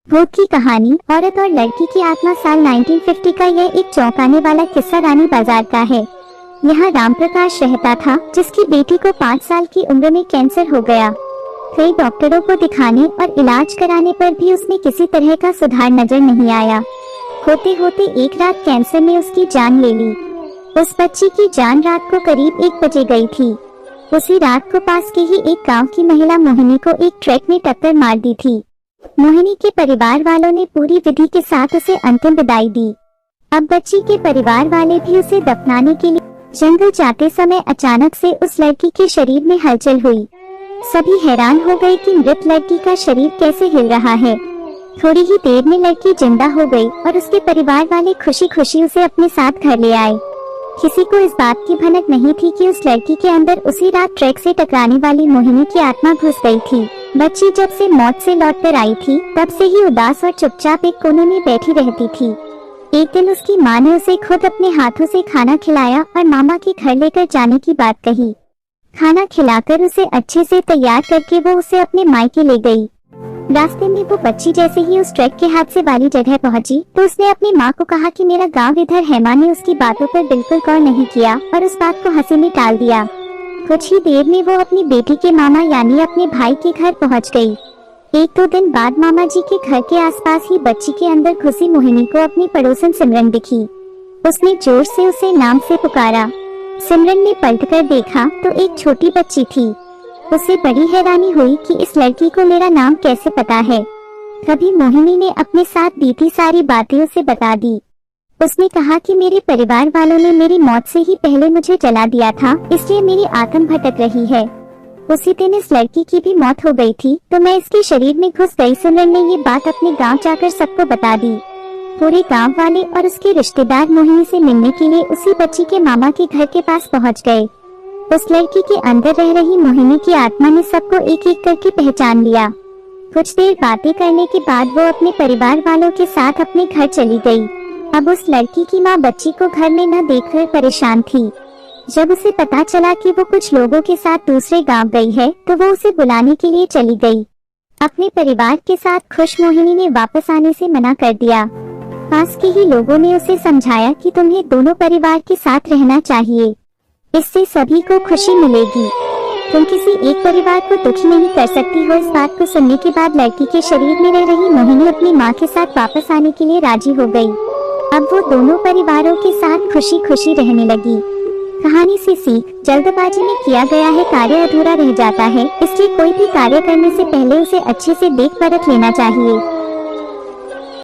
भूत की कहानी। औरत और लड़की की आत्मा। साल 1950 का यह एक चौंकाने वाला किस्सा रानी बाजार का है। यहाँ राम प्रकाश रहता था, जिसकी बेटी को 5 साल की उम्र में कैंसर हो गया। कई डॉक्टरों को दिखाने और इलाज कराने पर भी उसमें किसी तरह का सुधार नजर नहीं आया। होते होते एक रात कैंसर ने उसकी जान ले ली। उस बच्ची की जान रात को करीब 1 बजे गई थी। उसी रात को पास के ही एक गांव की महिला मोहिनी को एक ट्रक ने टक्कर मार दी थी। मोहिनी के परिवार वालों ने पूरी विधि के साथ उसे अंतिम विदाई दी। अब बच्ची के परिवार वाले भी उसे दफनाने के लिए जंगल जाते समय अचानक से उस लड़की के शरीर में हलचल हुई। सभी हैरान हो गए कि मृत लड़की का शरीर कैसे हिल रहा है। थोड़ी ही देर में लड़की जिंदा हो गई और उसके परिवार वाले खुशी खुशी उसे अपने साथ घर ले आए। किसी को इस बात की भनक नहीं थी कि उस लड़की के अंदर उसी रात ट्रक से टकराने वाली मोहिनी की आत्मा घुस गई थी। बच्ची जब से मौत से लौटकर आई थी, तब से ही उदास और चुपचाप एक कोने में बैठी रहती थी। एक दिन उसकी माँ ने उसे खुद अपने हाथों से खाना खिलाया और मामा के घर लेकर जाने की बात कही। खाना खिलाकर उसे अच्छे से तैयार करके वो उसे अपने मायके ले गई। रास्ते में वो बच्ची जैसे ही उस ट्रक के हादसे वाली जगह पहुंची, तो उसने अपनी माँ को कहा कि मेरा गांव इधर है। माँ ने उसकी बातों पर बिल्कुल गौर नहीं किया और उस बात को हंसी में टाल दिया। कुछ ही देर में वो अपनी बेटी के मामा यानी अपने भाई के घर पहुंच गई। 1-2 दिन बाद मामा जी के घर के आसपास ही बच्ची के अंदर घुसी मोहिनी को अपनी पड़ोसन सिमरन दिखी। उसने जोर से उसे नाम से पुकारा। सिमरन ने पलटकर देखा तो एक छोटी बच्ची थी। उसे बड़ी हैरानी हुई कि इस लड़की को मेरा नाम कैसे पता है। तभी मोहिनी ने अपने साथ बीती सारी बातें उसे बता दी। उसने कहा कि मेरे परिवार वालों ने मेरी मौत से ही पहले मुझे जला दिया था, इसलिए मेरी आत्मा भटक रही है। उसी दिन इस लड़की की भी मौत हो गई थी, तो मैं इसके शरीर में घुस गई। सिमरन ने ये बात अपने गांव जाकर सबको बता दी। पूरे गांव वाले और उसके रिश्तेदार मोहिनी से मिलने के लिए उसी बच्ची के मामा के घर के पास पहुंच गए। उस लड़की के अंदर रह रही मोहिनी की आत्मा ने सबको एक एक करके पहचान लिया। कुछ देर बातें करने के बाद वो अपने परिवार वालों के साथ अपने घर चली गई। अब उस लड़की की माँ बच्ची को घर में न देखकर परेशान थी। जब उसे पता चला कि वो कुछ लोगों के साथ दूसरे गांव गई है, तो वो उसे बुलाने के लिए चली गई। अपने परिवार के साथ खुश मोहिनी ने वापस आने से मना कर दिया। पास के ही लोगों ने उसे समझाया कि तुम्हें दोनों परिवार के साथ रहना चाहिए, इससे सभी को खुशी मिलेगी। तुम किसी एक परिवार को दुखी नहीं कर सकती हो। इस बात को सुनने के बाद लड़की के शरीर में रह रही मोहिनी अपनी माँ के साथ वापस आने के लिए राजी हो गई। अब वो दोनों परिवारों के साथ खुशी खुशी रहने लगी। कहानी से सीख, जल्दबाजी में किया गया है कार्य अधूरा रह जाता है, इसलिए कोई भी कार्य करने से पहले उसे अच्छे से देख परख लेना चाहिए।